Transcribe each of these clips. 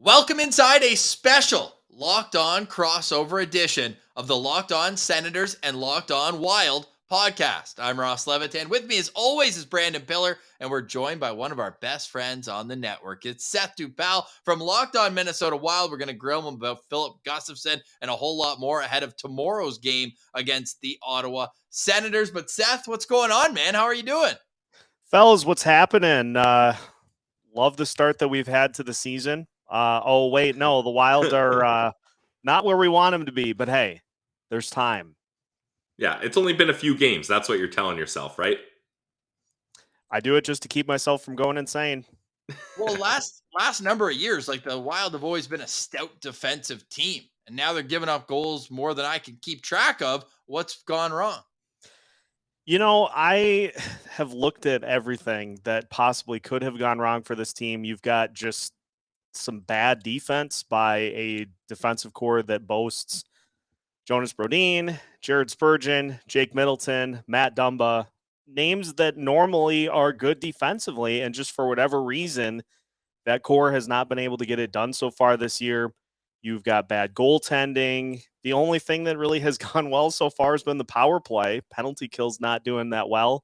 Welcome inside a special Locked On crossover edition of the Locked On Senators and Locked On Wild podcast. I'm Ross Levitan. With me, as always, is Brandon Pillar, and we're joined by one of our best friends on the network. It's Seth Toupal from Locked On Minnesota Wild. We're going to grill him about Philip Gustafsson and a whole lot more ahead of tomorrow's game against the Ottawa Senators. But Seth, what's going on, man? How are you doing? Fellas, what's happening? Love the start that we've had to the season. The Wild are not where we want them to be, but hey, there's time. Yeah, it's only been a few games. That's what you're telling yourself, right? I do it just to keep myself from going insane. Well, last number of years, like the Wild have always been a stout defensive team, and now they're giving up goals more than I can keep track of. What's gone wrong? You know, I have looked at everything that possibly could have gone wrong for this team. You've got just some bad defense by a defensive core that boasts Jonas Brodin, Jared Spurgeon, Jake Middleton, Matt Dumba, names that normally are good defensively, and just for whatever reason, that core has not been able to get it done so far this year. You've got bad goaltending. The only thing that really has gone well so far has been the power play. Penalty kills not doing that well.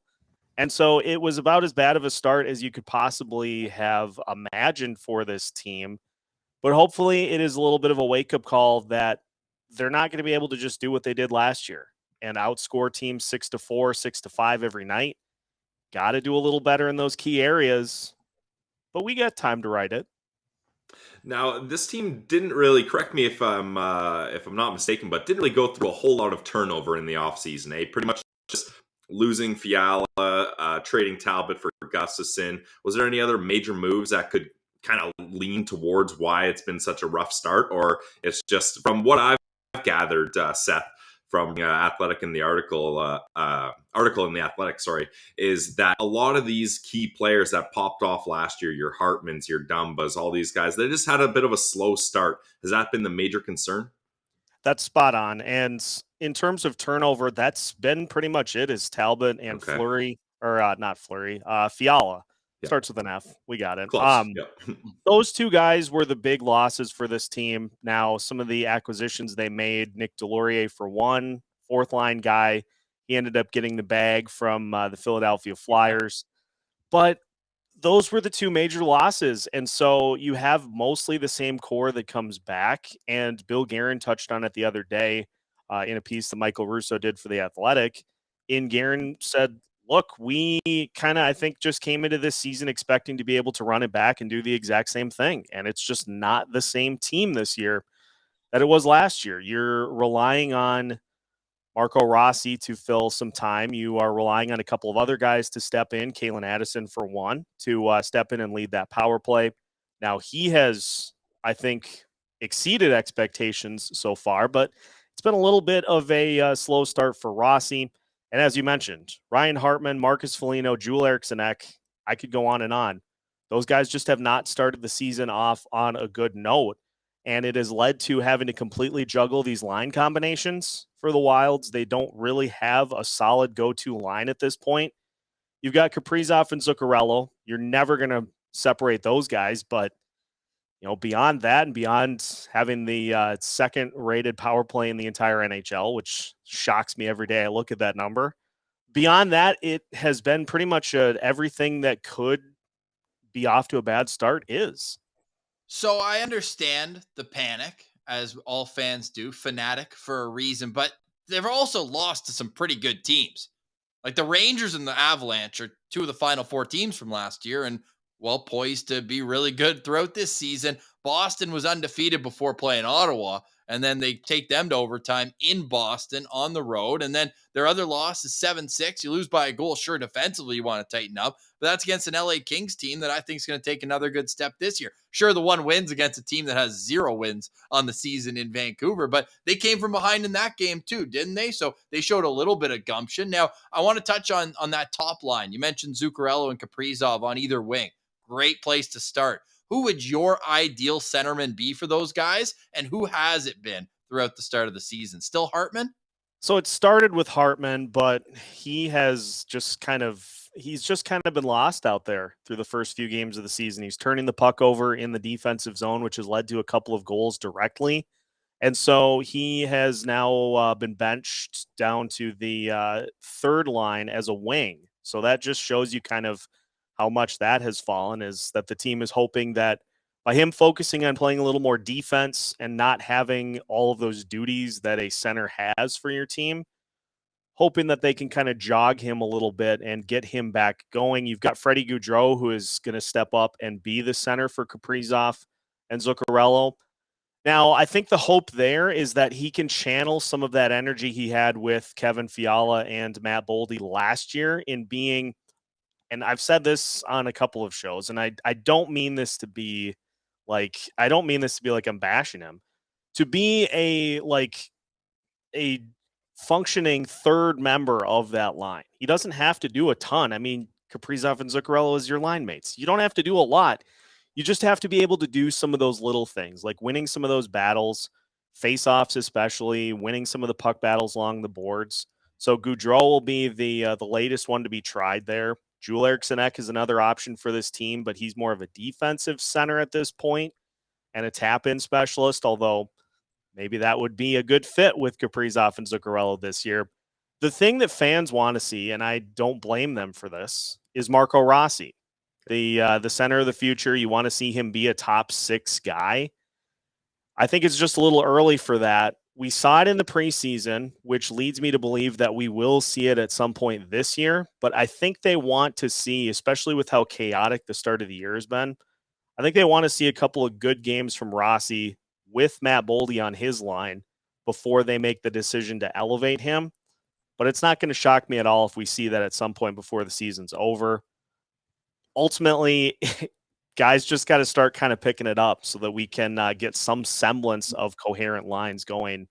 And so it was about as bad of a start as you could possibly have imagined for this team. But hopefully it is a little bit of a wake-up call that they're not going to be able to just do what they did last year and outscore teams 6-4, 6-5 every night. Got to do a little better in those key areas, but we got time to write it. Now, this team didn't really, correct me if I'm not mistaken, but didn't really go through a whole lot of turnover in the offseason. Pretty much just losing Fiala, trading Talbot for Gustafsson. Was there any other major moves that could kind of lean towards why it's been such a rough start, or it's just from what I've gathered, Seth, from Athletic in the article in the Athletic, is that a lot of these key players that popped off last year, your Hartmans, your Dumbas, all these guys, they just had a bit of a slow start. Has that been the major concern? That's spot on. And in terms of turnover, that's been pretty much it, is Talbot and Fleury, or not Fleury, Fiala. Yep. Starts with an F. We got it. Close. Yep. Those two guys were the big losses for this team. Now, some of the acquisitions they made, Nick Delorier for one, fourth line guy. He ended up getting the bag from the Philadelphia Flyers. But those were the two major losses. And so you have mostly the same core that comes back. And Bill Guerin touched on it the other day in a piece that Michael Russo did for The Athletic. Guerin said, look, we kind of, I think, just came into this season expecting to be able to run it back and do the exact same thing. And it's just not the same team this year that it was last year. You're relying on Marco Rossi to fill some time. You are relying on a couple of other guys to step in. Kalen Addison, for one, to step in and lead that power play. Now, he has, I think, exceeded expectations so far, but it's been a little bit of a slow start for Rossi. And as you mentioned, Ryan Hartman, Marcus Foligno, Joel Eriksson-Ek, I could go on and on. Those guys just have not started the season off on a good note. And it has led to having to completely juggle these line combinations for the Wilds. They don't really have a solid go-to line at this point. You've got Kaprizov and Zuccarello. You're never going to separate those guys, but beyond that and beyond having the second-rated power play in the entire NHL, which shocks me every day I look at that number, beyond that, it has been pretty much everything that could be off to a bad start is. So I understand the panic, as all fans do, fanatic for a reason, but they've also lost to some pretty good teams. Like the Rangers and the Avalanche are two of the Final Four teams from last year and poised to be really good throughout this season. Boston was undefeated before playing Ottawa, and then they take them to overtime in Boston on the road. And then their other loss is 7-6. You lose by a goal. Sure, defensively you want to tighten up, but that's against an LA Kings team that I think is going to take another good step this year. Sure, the one wins against a team that has 0 wins on the season in Vancouver, but they came from behind in that game too, didn't they? So they showed a little bit of gumption. Now, I want to touch on that top line. You mentioned Zuccarello and Kaprizov on either wing. Great place to start. Who would your ideal centerman be for those guys, and who has it been throughout the start of the season? Still Hartman? So it started with Hartman, but he has just kind of he's just kind of been lost out there through the first few games of the season. He's turning the puck over in the defensive zone, which has led to a couple of goals directly. And so he has now been benched down to the third line as a wing. So that just shows you kind of how much that has fallen, is that the team is hoping that by him focusing on playing a little more defense and not having all of those duties that a center has for your team, hoping that they can kind of jog him a little bit and get him back going. You've got Freddie Gaudreau, who is going to step up and be the center for Kaprizov and Zuccarello. Now, I think the hope there is that he can channel some of that energy he had with Kevin Fiala and Matt Boldy last year in being, and I've said this on a couple of shows, and I don't mean this to be like, I'm bashing him, to be a functioning third member of that line. He doesn't have to do a ton. I mean, Kaprizov and Zuccarello is your line mates. You don't have to do a lot. You just have to be able to do some of those little things, like winning some of those battles, face-offs especially, winning some of the puck battles along the boards. So Gaudreau will be the latest one to be tried there. Joel Eriksson Ek is another option for this team, but he's more of a defensive center at this point and a tap-in specialist, although maybe that would be a good fit with Kaprizov and Zuccarello this year. The thing that fans want to see, and I don't blame them for this, is Marco Rossi, the center of the future. You want to see him be a top 6 guy. I think it's just a little early for that. We saw it in the preseason, which leads me to believe that we will see it at some point this year. But I think they want to see, especially with how chaotic the start of the year has been, I think they want to see a couple of good games from Rossi with Matt Boldy on his line before they make the decision to elevate him. But it's not going to shock me at all if we see that at some point before the season's over. Ultimately, guys just got to start kind of picking it up so that we can get some semblance of coherent lines going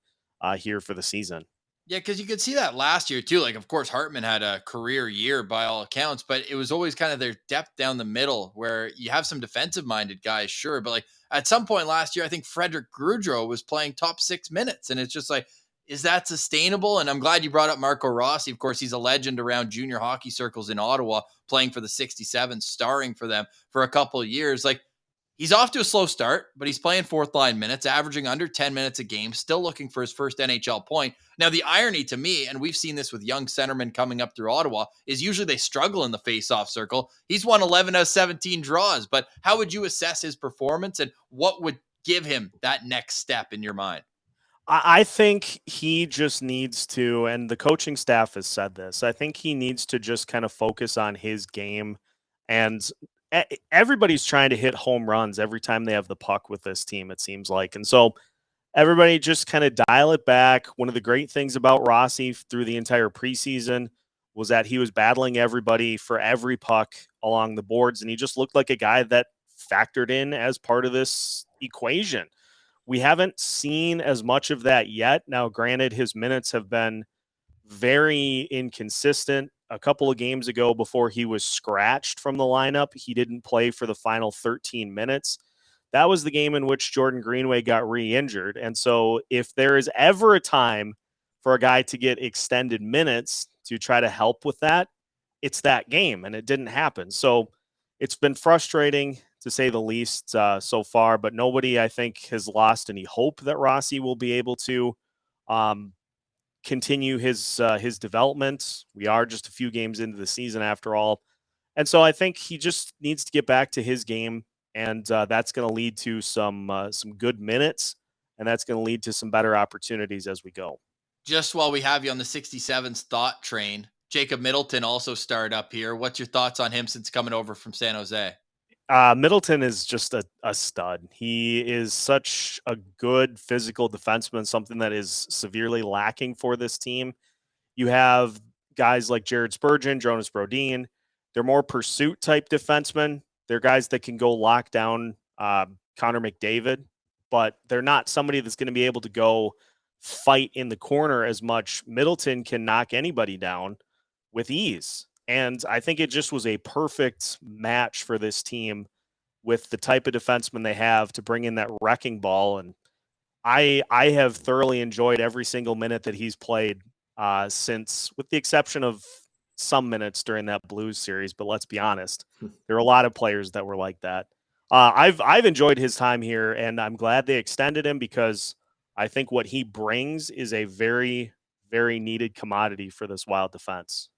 here for the season. Yeah, because you could see that last year too. Like, of course, Hartman had a career year by all accounts, but it was always kind of their depth down the middle where you have some defensive-minded guys, sure. But like at some point last year, I think Frederick Gaudreau was playing top 6 minutes. And it's just like, is that sustainable? And I'm glad you brought up Marco Rossi. Of course, he's a legend around junior hockey circles in Ottawa, playing for the 67, starring for them for a couple of years. Like, he's off to a slow start, but he's playing fourth line minutes, averaging under 10 minutes a game, still looking for his first NHL point. Now, the irony to me, and we've seen this with young centermen coming up through Ottawa, is usually they struggle in the face-off circle. He's won 11 out of 17 draws, but how would you assess his performance and what would give him that next step in your mind? I think he just needs to, and the coaching staff has said this, I think he needs to just kind of focus on his game. And everybody's trying to hit home runs every time they have the puck with this team, it seems like. And so everybody just kind of dial it back. One of the great things about Rossi through the entire preseason was that he was battling everybody for every puck along the boards, and he just looked like a guy that factored in as part of this equation. We haven't seen as much of that yet. Now, granted, his minutes have been very inconsistent. A couple of games ago, before he was scratched from the lineup, he didn't play for the final 13 minutes. That was the game in which Jordan Greenway got re-injured. And so if there is ever a time for a guy to get extended minutes to try to help with that, it's that game, and it didn't happen. So it's been frustrating, to say the least, so far, but nobody, I think, has lost any hope that Rossi will be able to continue his development. We are just a few games into the season after all. And so I think he just needs to get back to his game, and that's going to lead to some good minutes, and that's going to lead to some better opportunities as we go. Just while we have you on the 67's thought train, Jacob Middleton also started up here. What's your thoughts on him since coming over from San Jose? Middleton is just a stud. He is such a good physical defenseman, something that is severely lacking for this team. You have guys like Jared Spurgeon, Jonas Brodin. They're more pursuit type defensemen. They're guys that can go lock down Connor McDavid, but they're not somebody that's going to be able to go fight in the corner as much. Middleton can knock anybody down with ease. And I think it just was a perfect match for this team with the type of defenseman they have to bring in that wrecking ball. And I have thoroughly enjoyed every single minute that he's played since, with the exception of some minutes during that Blues series, but let's be honest, there are a lot of players that were like that. I've enjoyed his time here, and I'm glad they extended him because I think what he brings is a very, very needed commodity for this Wild defense.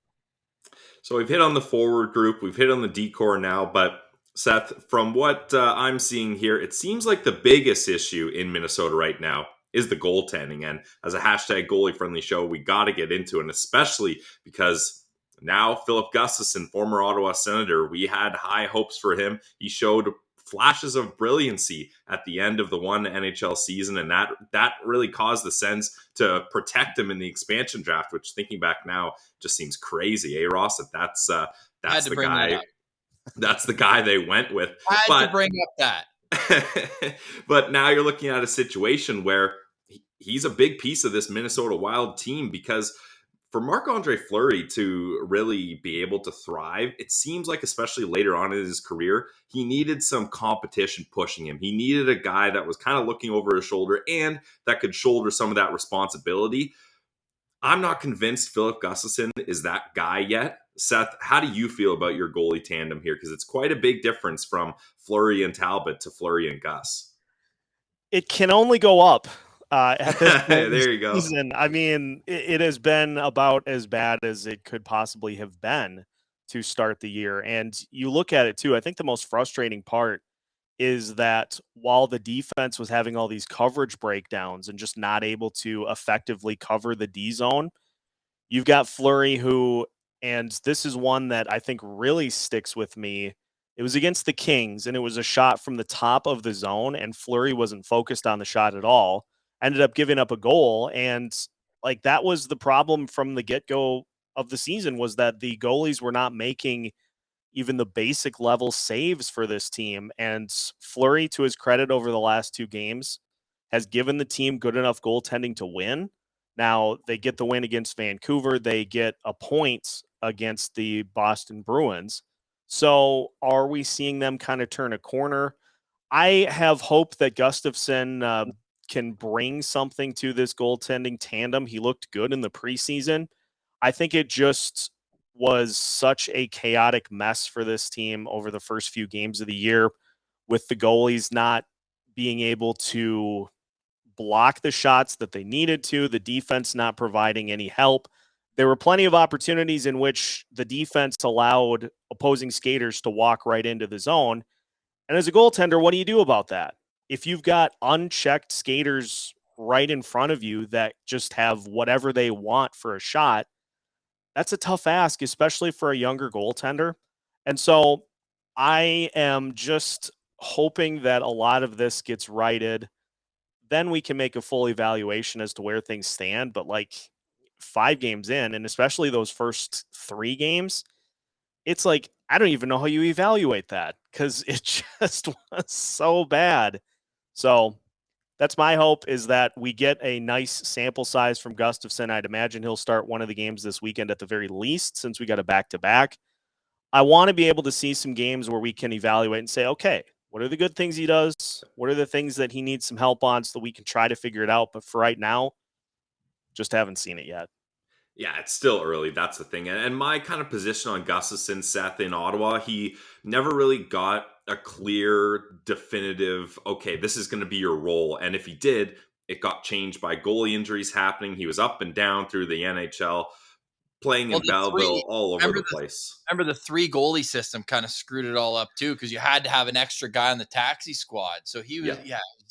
So we've hit on the forward group, we've hit on the decor now, but Seth, from what I'm seeing here, it seems like the biggest issue in Minnesota right now is the goaltending. And as a hashtag goalie friendly show, we got to get into it, and especially because now Philip Gustafson, former Ottawa Senator, we had high hopes for him. He showed flashes of brilliancy at the end of the one NHL season, and that really caused the Sens to protect him in the expansion draft, which thinking back now just seems crazy. Hey, Ross, that's the guy. That's the guy they went with. I had to bring up that. But now you're looking at a situation where he's a big piece of this Minnesota Wild team, because for Marc-Andre Fleury to really be able to thrive, it seems like, especially later on in his career, he needed some competition pushing him. He needed a guy that was kind of looking over his shoulder and that could shoulder some of that responsibility. I'm not convinced Philip Gustafson is that guy yet. Seth, how do you feel about your goalie tandem here? Because it's quite a big difference from Fleury and Talbot to Fleury and Gus. It can only go up. At this point there you go. Season. I mean, it has been about as bad as it could possibly have been to start the year. And you look at it too, I think the most frustrating part is that while the defense was having all these coverage breakdowns and just not able to effectively cover the D zone, you've got Fleury who, and this is one that I think really sticks with me. It was against the Kings, and it was a shot from the top of the zone, and Fleury wasn't focused on the shot at all. Ended up giving up a goal, and like that was the problem from the get-go of the season, was that the goalies were not making even the basic level saves for this team. And Fleury, to his credit, over the last 2 games, has given the team good enough goaltending to win. Now, they get the win against Vancouver. They get a point against the Boston Bruins. So are we seeing them kind of turn a corner? I have hope that Gustafson can bring something to this goaltending tandem. He looked good in the preseason. I think it just was such a chaotic mess for this team over the first few games of the year, with the goalies not being able to block the shots that they needed to, the defense not providing any help. There were plenty of opportunities in which the defense allowed opposing skaters to walk right into the zone. And as a goaltender, what do you do about that? If you've got unchecked skaters right in front of you that just have whatever they want for a shot, that's a tough ask, especially for a younger goaltender. And so I am just hoping that a lot of this gets righted. Then we can make a full evaluation as to where things stand. But like 5 games in, and especially those first 3 games, it's like, I don't even know how you evaluate that, because it just was so bad. So that's my hope, is that we get a nice sample size from Gustafson. I'd imagine he'll start one of the games this weekend at the very least, since we got a back-to-back. I want to be able to see some games where we can evaluate and say, okay, what are the good things he does? What are the things that he needs some help on, so that we can try to figure it out? But for right now, just haven't seen it yet. Yeah, it's still early. That's the thing. And my kind of position on Gustafson, Seth, in Ottawa, he never really got a clear, definitive, okay, this is going to be your role. And if he did, it got changed by goalie injuries happening. He was up and down through the NHL, playing in Belleville, all over the place. Remember the 3 goalie system kind of screwed it all up too, because you had to have an extra guy on the taxi squad. So he was,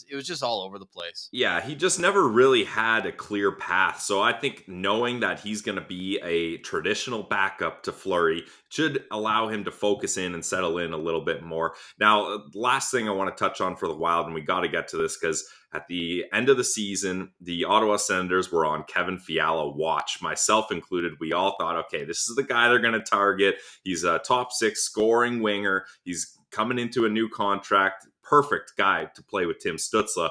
it was just all over the place. Yeah, he just never really had a clear path. So I think knowing that he's going to be a traditional backup to Fleury should allow him to focus in and settle in a little bit more. Now, last thing I want to touch on for the Wild, and we got to get to this, because at the end of the season, the Ottawa Senators were on Kevin Fiala watch, myself included. We all thought, okay, this is the guy they're going to target. He's a top 6 scoring winger. He's coming into a new contract. Perfect guy to play with Tim Stützle.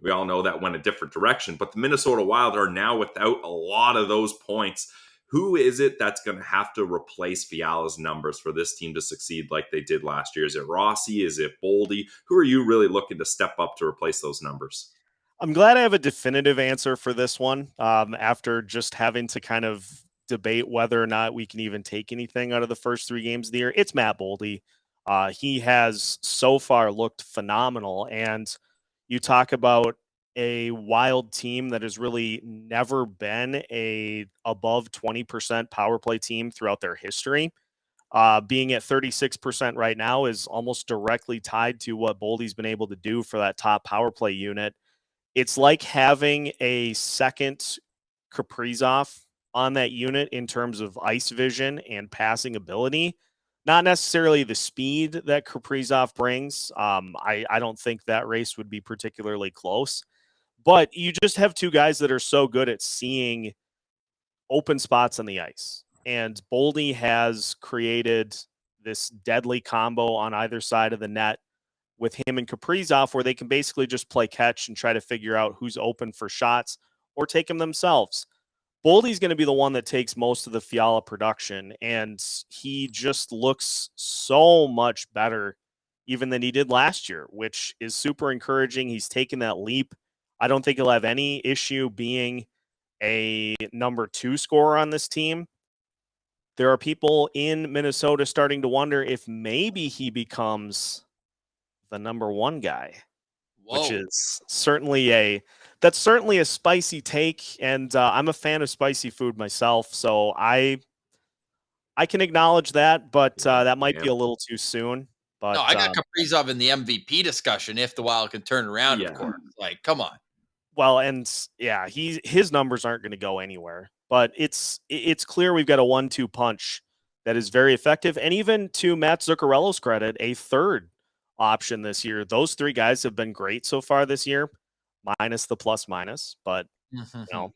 We all know that went a different direction, but the Minnesota Wild are now without a lot of those points. Who is it that's going to have to replace Fiala's numbers for this team to succeed like they did last year? Is it Rossi? Is it Boldy? Who are you really looking to step up to replace those numbers? I'm glad I have a definitive answer for this one, after just having to kind of debate whether or not we can even take anything out of the first 3 games of the year, it's Matt Boldy. He has so far looked phenomenal. And you talk about a Wild team that has really never been a above 20% power play team throughout their history. Being at 36% right now is almost directly tied to what Boldy's been able to do for that top power play unit. It's like having a second Kaprizov on that unit in terms of ice vision and passing ability. Not necessarily the speed that Kaprizov brings. I don't think that race would be particularly close. But you just have 2 guys that are so good at seeing open spots on the ice. And Boldy has created this deadly combo on either side of the net with him and Kaprizov, where they can basically just play catch and try to figure out who's open for shots or take them themselves. Boldy's going to be the one that takes most of the Fiala production, and he just looks so much better even than he did last year, which is super encouraging. He's taken that leap. I don't think he'll have any issue being a number 2 scorer on this team. There are people in Minnesota starting to wonder if maybe he becomes the number 1 guy, which Whoa. is certainly a spicy take. And I'm a fan of spicy food myself, so I can acknowledge that, but that might be a little too soon. No, But I got Kaprizov in the MVP discussion if the Wild can turn around, of Yeah. course. Like, come on. well, and yeah, his numbers aren't going to go anywhere. But it's clear we've got a 1-2 punch that is very effective, and even to Matt Zuccarello's credit, a third option this year. Those 3 guys have been great so far this year, minus the plus minus. But that's another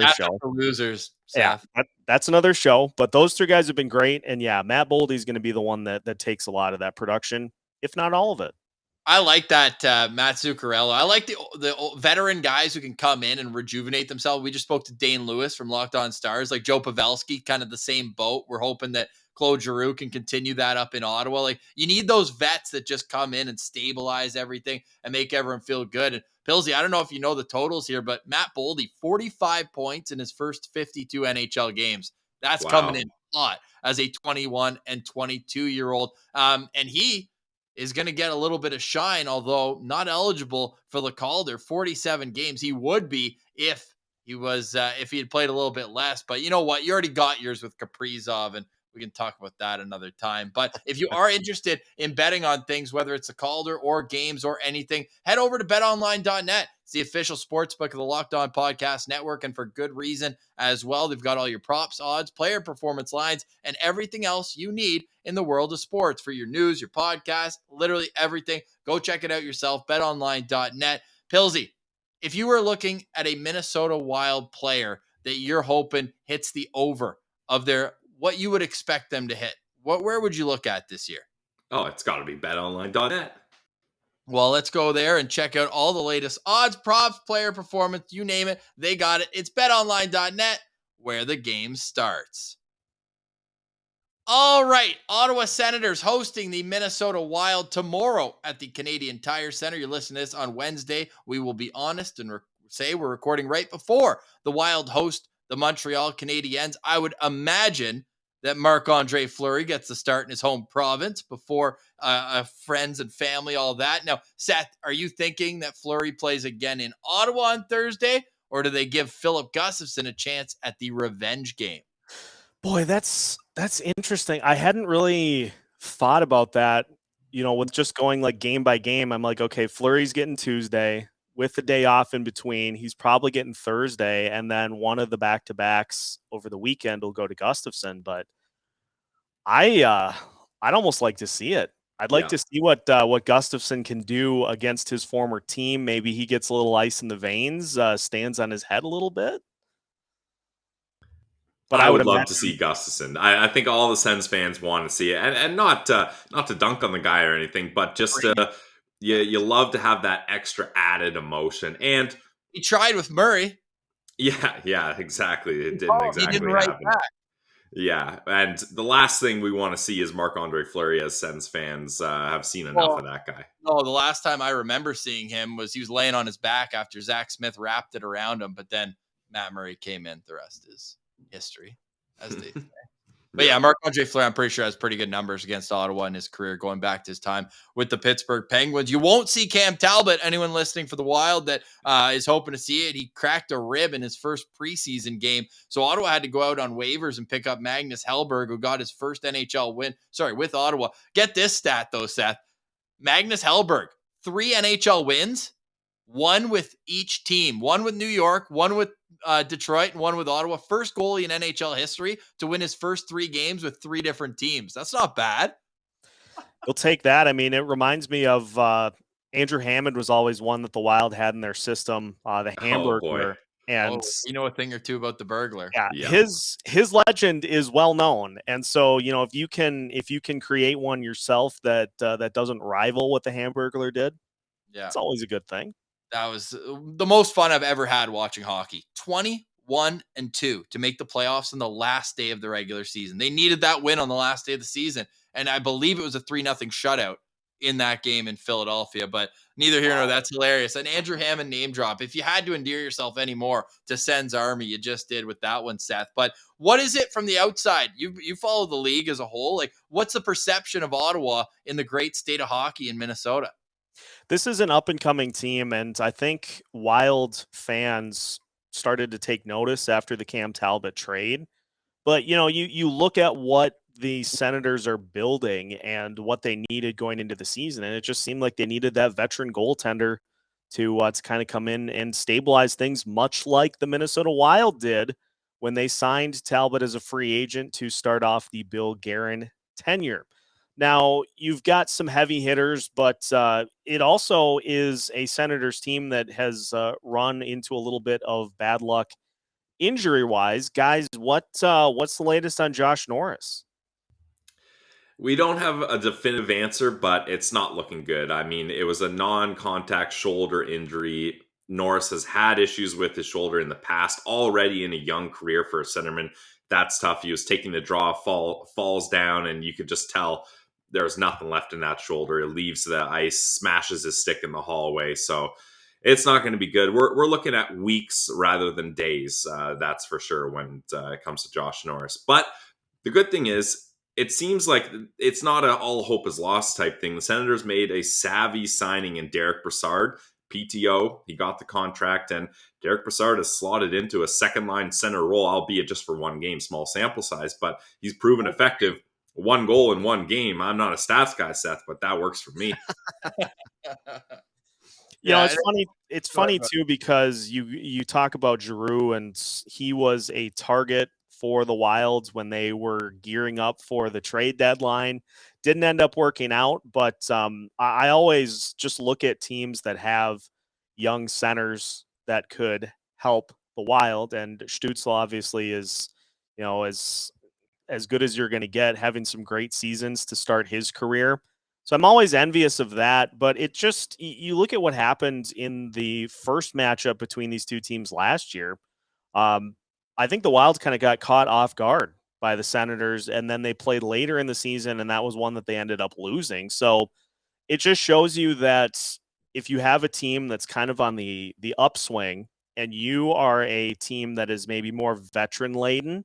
Stats show. are for losers, Yeah, Seth. that's another show. But those 3 guys have been great, and yeah, Matt Boldy's going to be the one that takes a lot of that production, if not all of it. I like that Matt Zuccarello. I like the veteran guys who can come in and rejuvenate themselves. We just spoke to Dane Lewis from Locked On Stars, like Joe Pavelski, kind of the same boat. We're hoping that Claude Giroux can continue that up in Ottawa. Like, you need those vets that just come in and stabilize everything and make everyone feel good. And Pillsy, I don't know if you know the totals here, but Matt Boldy, 45 points in his first 52 NHL games. That's coming in hot as a 21 and 22-year-old. And he is going to get a little bit of shine, although not eligible for the Calder. 47 games. He would be if he was if he had played a little bit less. But you know what? You already got yours with Kaprizov, and we can talk about that another time. But if you are interested in betting on things, whether it's a Calder or games or anything, head over to betonline.net. It's the official sports book of the Locked On Podcast Network, and for good reason as well. They've got all your props, odds, player performance lines, and everything else you need in the world of sports for your news, your podcast, literally everything. Go check it out yourself, betonline.net. Pillsy, if you were looking at a Minnesota Wild player that you're hoping hits the over of their what you would expect them to hit, where would you look at this year? Oh, it's got to be betonline.net. Well, let's go there and check out all the latest odds, props, player performance, you name it. They got it. It's betonline.net, where the game starts. All right, Ottawa Senators hosting the Minnesota Wild tomorrow at the Canadian Tire Center. You're listening to this on Wednesday. We will be honest and say we're recording right before the Wild host the Montreal Canadiens. I would imagine that Marc-Andre Fleury gets the start in his home province before friends and family, all that. Now, Seth, are you thinking that Fleury plays again in Ottawa on Thursday, or do they give Philip Gustafson a chance at the revenge game? Boy, that's interesting. I hadn't really thought about that, with just going like game by game. I'm like, okay, Fleury's getting Tuesday with the day off in between. He's probably getting Thursday, and then one of the back-to-backs over the weekend will go to Gustafson. But I'd almost like to see it. I'd like to see what Gustafson can do against his former team. Maybe he gets a little ice in the veins, stands on his head a little bit. But I would love to see Gustafson. I think all the Sens fans want to see it, and not to dunk on the guy or anything, but just you love to have that extra added emotion. And he tried with Murray. Yeah, exactly. It didn't exactly happen. Yeah, and the last thing we want to see is Marc-Andre Fleury, as Sens fans have seen enough of that guy. No, the last time I remember seeing him was he was laying on his back after Zach Smith wrapped it around him, but then Matt Murray came in. The rest is history. as they say. But yeah, Marc-Andre Fleury, I'm pretty sure has pretty good numbers against Ottawa in his career, going back to his time with the Pittsburgh Penguins. You won't see Cam Talbot. Anyone listening for the Wild that is hoping to see it, he cracked a rib in his first preseason game. So Ottawa had to go out on waivers and pick up Magnus Hellberg, who got his first NHL win. Sorry, with Ottawa. Get this stat though, Seth. Magnus Hellberg, 3 NHL wins, 1 with each team, 1 with New York, 1 with Detroit, and 1 with Ottawa. First goalie in NHL history to win his first 3 games with 3 different teams. That's not bad. You'll take that. I mean, it reminds me of Andrew Hammond was always one that the Wild had in their system, the Hamburglar. And you know a thing or two about the burglar. Yeah, his legend is well known, and so if you can create one yourself that doesn't rival what the Hamburglar did, it's always a good thing. That was the most fun I've ever had watching hockey. 21-2 to make the playoffs on the last day of the regular season. They needed that win on the last day of the season, and I believe it was a 3-0 shutout in that game in Philadelphia, but neither here nor that's hilarious. An Andrew Hammond name drop. If you had to endear yourself anymore to Sens Army, you just did with that one, Seth. But what is it from the outside? You follow the league as a whole. Like, what's the perception of Ottawa in the great state of hockey in Minnesota? This is an up-and-coming team, and I think Wild fans started to take notice after the Cam Talbot trade. But, you look at what the Senators are building and what they needed going into the season, and it just seemed like they needed that veteran goaltender to kind of come in and stabilize things, much like the Minnesota Wild did when they signed Talbot as a free agent to start off the Bill Guerin tenure. Now, you've got some heavy hitters, but it also is a Senators team that has run into a little bit of bad luck injury-wise. Guys, what's the latest on Josh Norris? We don't have a definitive answer, but it's not looking good. I mean, it was a non-contact shoulder injury. Norris has had issues with his shoulder in the past, already in a young career for a centerman. That's tough. He was taking the draw, falls down, and you could just tell there's nothing left in that shoulder. It leaves the ice, smashes his stick in the hallway. So it's not going to be good. We're looking at weeks rather than days. That's for sure when it comes to Josh Norris. But the good thing is, it seems like it's not a all hope is lost type thing. The Senators made a savvy signing in Derek Brassard, PTO. He got the contract, and Derek Brassard has slotted into a second-line center role, albeit just for one game, small sample size, but he's proven effective. 1 goal in 1 game. I'm not a stats guy, Seth, but that works for me. It's funny. It's funny too, because you talk about Giroux, and he was a target for the Wilds when they were gearing up for the trade deadline. Didn't end up working out, but I always just look at teams that have young centers that could help the Wild, and Stützle obviously is, as good as you're going to get, having some great seasons to start his career. So I'm always envious of that, but it just, you look at what happened in the first matchup between these two teams last year. I think the Wild kind of got caught off guard by the Senators, and then they played later in the season, and that was one that they ended up losing. So it just shows you that if you have a team that's kind of on the upswing, and you are a team that is maybe more veteran laden,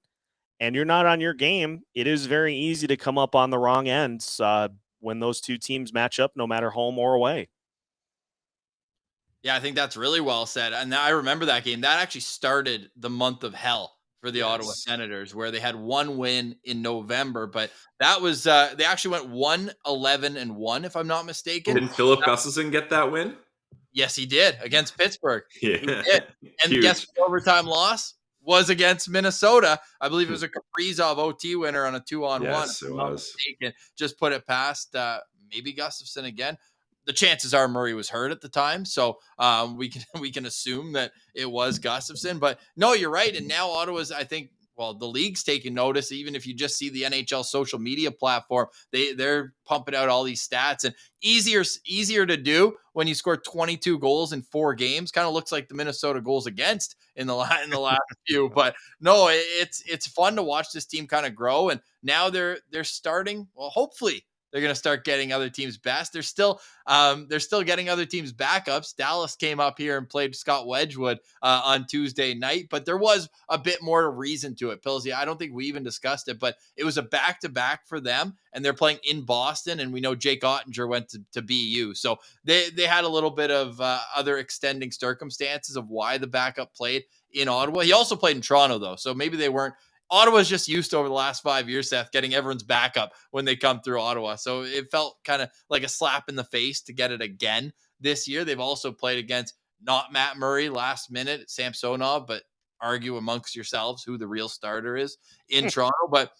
and you're not on your game, it is very easy to come up on the wrong ends when those two teams match up, no matter home or away. Yeah, I think that's really well said. And I remember that game. That actually started the month of hell for the Ottawa Senators, where they had 1 win in November. But that was, they actually went 1-11-1, if I'm not mistaken. Didn't Philip Gustafsson get that win? Yes, he did, against Pittsburgh. Yeah. He did. And guess what the overtime loss was against Minnesota? I believe it was a Kaprizov OT winner on a 2-on-1. Yes, it was. Just put it past maybe Gustafsson again. The chances are Murray was hurt at the time, so we can assume that it was Gustafsson. But no, you're right. And now Ottawa's, I think, the league's taking notice. Even if you just see the NHL social media platform, they're pumping out all these stats, and easier to do when you score 22 goals in 4 games. Kind of looks like the Minnesota goals against in the last few. But no, it's fun to watch this team kind of grow, and now they're starting. Well, hopefully they're going to start getting other teams' best. They're still getting other teams' backups. Dallas came up here and played Scott Wedgwood on Tuesday night, but there was a bit more reason to it. Pilsy, I don't think we even discussed it, but it was a back-to-back for them, and they're playing in Boston, and we know Jake Ottinger went to BU. So they had a little bit of other extending circumstances of why the backup played in Ottawa. He also played in Toronto, though, so maybe they weren't. Ottawa's just used to over the last 5 years, Seth, getting everyone's backup when they come through Ottawa. So it felt kind of like a slap in the face to get it again this year. They've also played against not Matt Murray last minute, Samsonov, but argue amongst yourselves who the real starter is in Toronto. But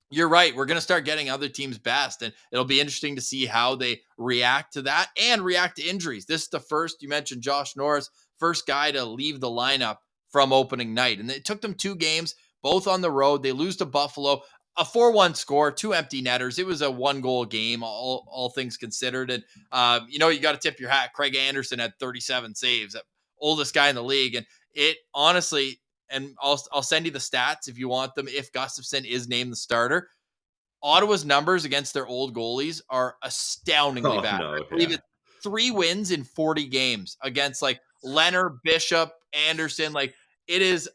you're right. We're going to start getting other teams' best, and it'll be interesting to see how they react to that and react to injuries. This is the first, you mentioned Josh Norris, first guy to leave the lineup from opening night. And it took them 2 games, both on the road. They lose to Buffalo, a 4-1 score, 2 empty netters. It was a 1-goal game, all things considered. And, you got to tip your hat. Craig Anderson had 37 saves, oldest guy in the league. And it honestly, and I'll send you the stats if you want them, if Gustafsson is named the starter. Ottawa's numbers against their old goalies are astoundingly bad. No, I believe it's 3 wins in 40 games against like Leonard, Bishop, Anderson. Like, it is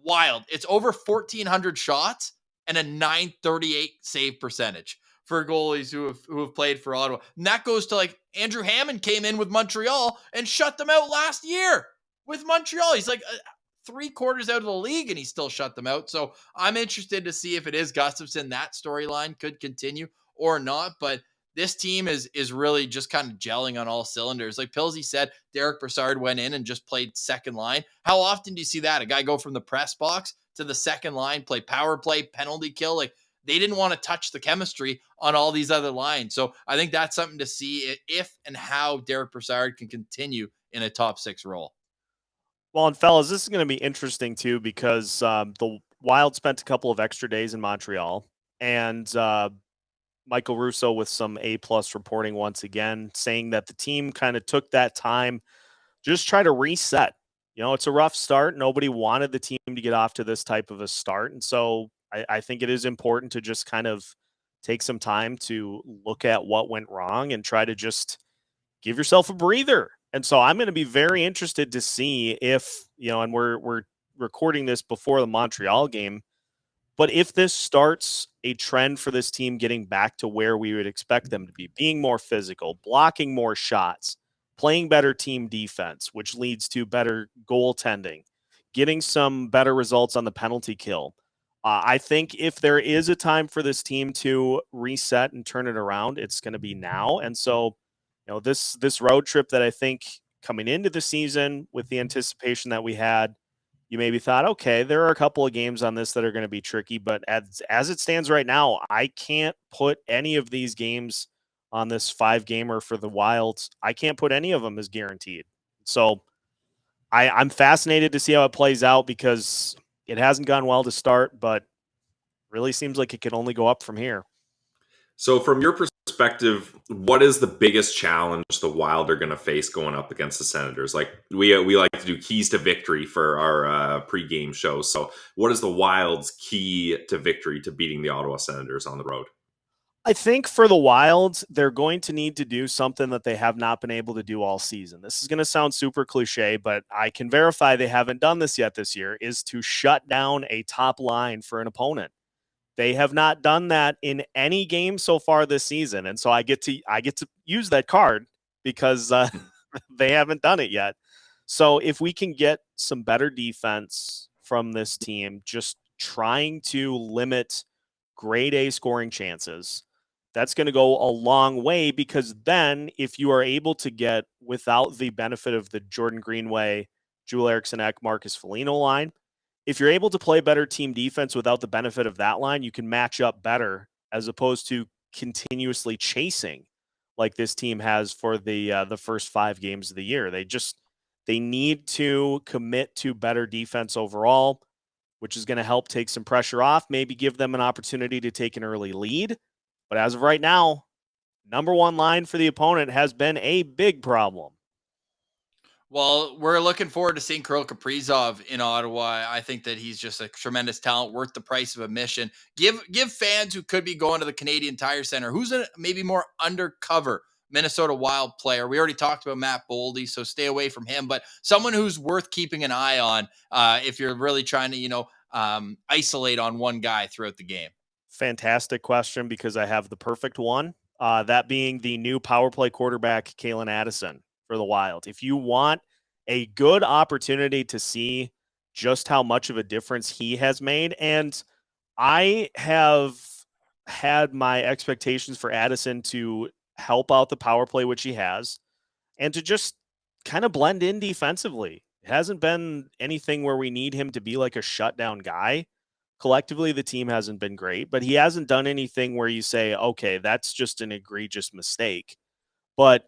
wild. It's over 1,400 shots and a .938 save percentage for goalies who have played for Ottawa. And that goes to like Andrew Hammond came in with Montreal and shut them out last year with Montreal. He's like 3/4 out of the league and he still shut them out. So I'm interested to see if it is Gustafsson. That storyline could continue or not. But this team is really just kind of gelling on all cylinders. Like Pilsy said, Derek Brassard went in and just played second line. How often do you see that? A guy go from the press box to the second line, play power play, penalty kill. Like, they didn't want to touch the chemistry on all these other lines. So I think that's something to see if and how Derek Brassard can continue in a top 6 role. Well, and fellas, this is going to be interesting too because the Wild spent a couple of extra days in Montreal, and Michael Russo with some A+ reporting once again, saying that the team kind of took that time, just try to reset. It's a rough start. Nobody wanted the team to get off to this type of a start, and so I think it is important to just kind of take some time to look at what went wrong and try to just give yourself a breather. And so I'm going to be very interested to see if, and we're recording this before the Montreal game, but if this starts a trend for this team getting back to where we would expect them to be, being more physical, blocking more shots, playing better team defense, which leads to better goaltending, getting some better results on the penalty kill. I think if there is a time for this team to reset and turn it around, it's going to be now. And so, this road trip that I think coming into the season with the anticipation that we had, you maybe thought, okay, there are a couple of games on this that are going to be tricky, but as it stands right now, I can't put any of these games on this 5-gamer for the Wilds. I can't put any of them as guaranteed. So I'm fascinated to see how it plays out because it hasn't gone well to start, but really seems like it could only go up from here. So from your perspective, what is the biggest challenge the Wild are going to face going up against the Senators? Like we like to do keys to victory for our pregame shows. So what is the Wild's key to victory to beating the Ottawa Senators on the road? I think for the Wild, they're going to need to do something that they have not been able to do all season. This is going to sound super cliche, but I can verify they haven't done this yet this year, is to shut down a top line for an opponent. They have not done that in any game so far this season, and so I get to use that card because they haven't done it yet. So if we can get some better defense from this team, just trying to limit grade A scoring chances, that's going to go a long way because then if you are able to get, without the benefit of the Jordan Greenway, Joel Eriksson Ek, Marcus Foligno line, if you're able to play better team defense without the benefit of that line, you can match up better as opposed to continuously chasing like this team has for the first 5 games of the year. They need to commit to better defense overall, which is going to help take some pressure off, maybe give them an opportunity to take an early lead. But as of right now, number 1 line for the opponent has been a big problem. Well, we're looking forward to seeing Kirill Kaprizov in Ottawa. I think that he's just a tremendous talent, worth the price of admission. Give fans who could be going to the Canadian Tire Center, who's a maybe more undercover Minnesota Wild player. We already talked about Matt Boldy, so stay away from him. But someone who's worth keeping an eye on if you're really trying to, isolate on one guy throughout the game. Fantastic question, because I have the perfect one. That being the new power play quarterback, Kalen Addison for the Wild. If you want a good opportunity to see just how much of a difference he has made, and I have had my expectations for Addison to help out the power play, which he has, and to just kind of blend in defensively. It hasn't been anything where we need him to be like a shutdown guy. Collectively, the team hasn't been great, but he hasn't done anything where you say, okay, that's just an egregious mistake. But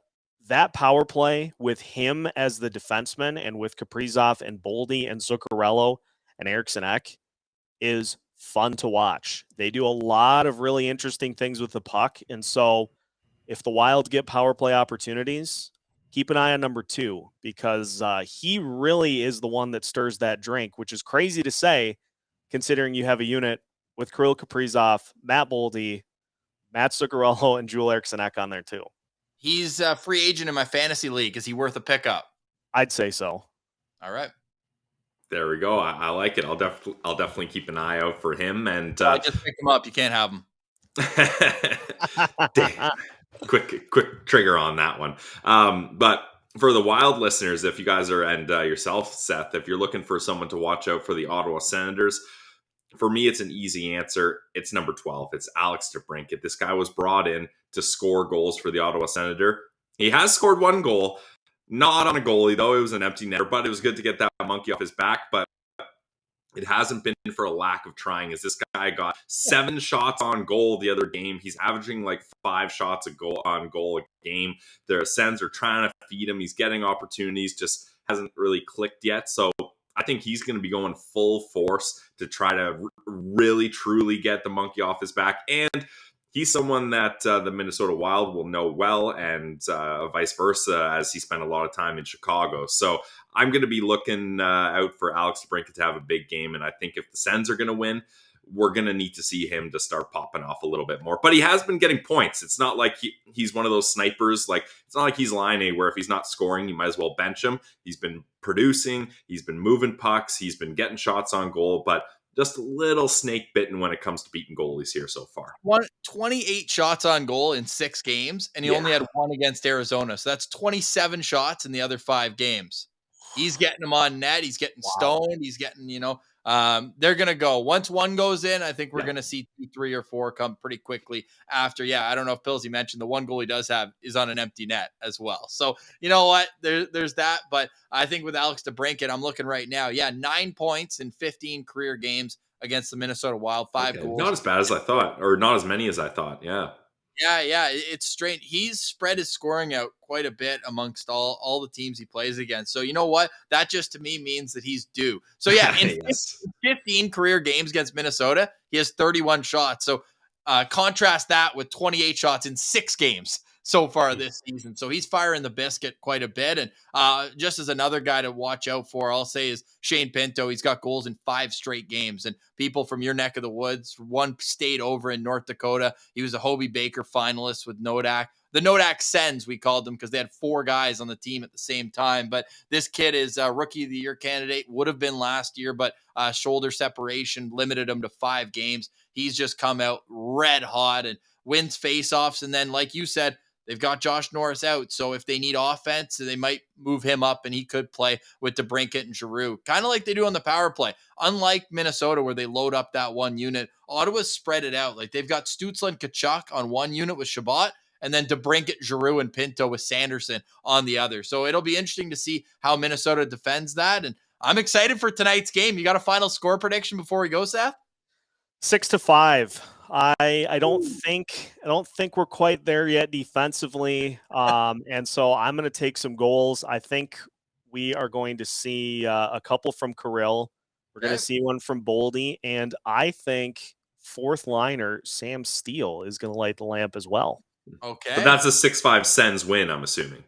that power play with him as the defenseman and with Kaprizov and Boldy and Zuccarello and Eriksson Ek is fun to watch. They do a lot of really interesting things with the puck. And so if the Wild get power play opportunities, keep an eye on number 2, because he really is the one that stirs that drink, which is crazy to say, considering you have a unit with Kirill Kaprizov, Matt Boldy, Matt Zuccarello, and Joel Eriksson Ek on there too. He's a free agent in my fantasy league. Is he worth a pickup? I'd say so. All right. There we go. I like it. I'll definitely keep an eye out for him. And I just picked him up. You can't have him. Damn. Quick trigger on that one. But for the Wild listeners, if you guys are, and yourself, Seth, if you're looking for someone to watch out for the Ottawa Senators, for me, it's an easy answer. It's number 12. It's Alex DeBrincat. This guy was brought in to score goals for the Ottawa Senator. He has scored one goal, not on a goalie, though. It was an empty netter, but it was good to get that monkey off his back. But it hasn't been for a lack of trying, as this guy got 7 shots on goal the other game. He's averaging like 5 shots on goal a game. The Sens are trying to feed him. He's getting opportunities, just hasn't really clicked yet. So I think he's going to be going full force to try to really, truly get the monkey off his back. And he's someone that the Minnesota Wild will know well, and vice versa, as he spent a lot of time in Chicago. So I'm going to be looking out for Alex DeBrincat to have a big game. And I think if the Sens are going to win, we're going to need to see him to start popping off a little bit more. But he has been getting points. It's not like he's one of those snipers. Like, it's not like he's Laine, where if he's not scoring, you might as well bench him. He's been producing. He's been moving pucks. He's been getting shots on goal. But just a little snake bitten when it comes to beating goalies here so far. 28 shots on goal in 6 games, and he only had 1 against Arizona. So that's 27 shots in the other 5 games. He's getting them on net. He's getting stoned. He's getting, they're going to go. Once 1 goes in, I think we're going to see 2, 3, or 4 come pretty quickly after. Yeah, I don't know if Pillsy mentioned the 1 goal he does have is on an empty net as well. So, you know what? There's that. But I think with Alex DeBrincat, I'm looking right now. Yeah, 9 points in 15 career games against the Minnesota Wild, 5 goals. Not as bad as I thought, or not as many as I thought. Yeah. Yeah, it's strange. He's spread his scoring out quite a bit amongst all the teams he plays against. So you know what? That just to me means that he's due. So yeah, in yes. 15 career games against Minnesota, he has 31 shots. So contrast that with 28 shots in 6 games so far this season. So he's firing the biscuit quite a bit. And just as another guy to watch out for, I'll say, is Shane Pinto. He's got goals in 5 straight games. And people from your neck of the woods, one state over in North Dakota, he was a Hobie Baker finalist with Nodak. The Nodak Sens, we called them, because they had 4 guys on the team at the same time. But this kid is a Rookie of the Year candidate, would have been last year, but shoulder separation limited him to 5 games. He's just come out red hot and wins faceoffs. And then, like you said, they've got Josh Norris out, so if they need offense, they might move him up, and he could play with DeBrincat and Giroux, kind of like they do on the power play. Unlike Minnesota, where they load up that one unit, Ottawa's spread it out. Like, they've got Stützle and Tkachuk on one unit with Shabbat, and then DeBrincat, Giroux, and Pinto with Sanderson on the other. So it'll be interesting to see how Minnesota defends that, and I'm excited for tonight's game. You got a final score prediction before we go, Seth? 6-5. I don't think we're quite there yet defensively, and so I'm going to take some goals. I think we are going to see a couple from Kirill. We're going to see one from Boldy, and I think 4th liner Sam Steele is going to light the lamp as well. Okay, but that's a 6-5 Sens win, I'm assuming.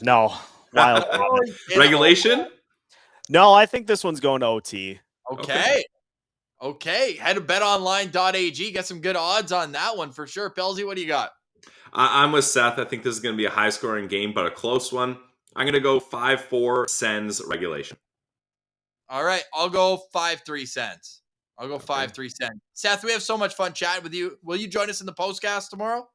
No. Wild. Oh, in Regulation? No, I think this one's going to OT. Okay. Head to betonline.ag. Get some good odds on that one for sure. Pelsy, what do you got? I'm with Seth. I think this is going to be a high-scoring game, but a close one. I'm going to go 5-4 Sens regulation. All right. I'll go 5-3 Sens. I'll go 5-3 Sens. Seth, we have so much fun chatting with you. Will you join us in the postcast tomorrow?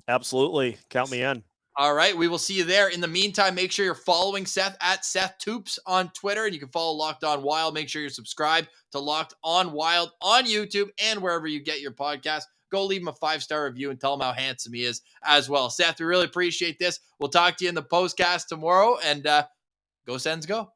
Absolutely. Count me in. All right. We will see you there. In the meantime, make sure you're following Seth at Seth Toupal on Twitter, and you can follow Locked On Wild. Make sure you're subscribed to Locked On Wild on YouTube and wherever you get your podcast. Go leave him a 5-star review and tell him how handsome he is as well. Seth, we really appreciate this. We'll talk to you in the postcast tomorrow, and go Sens go.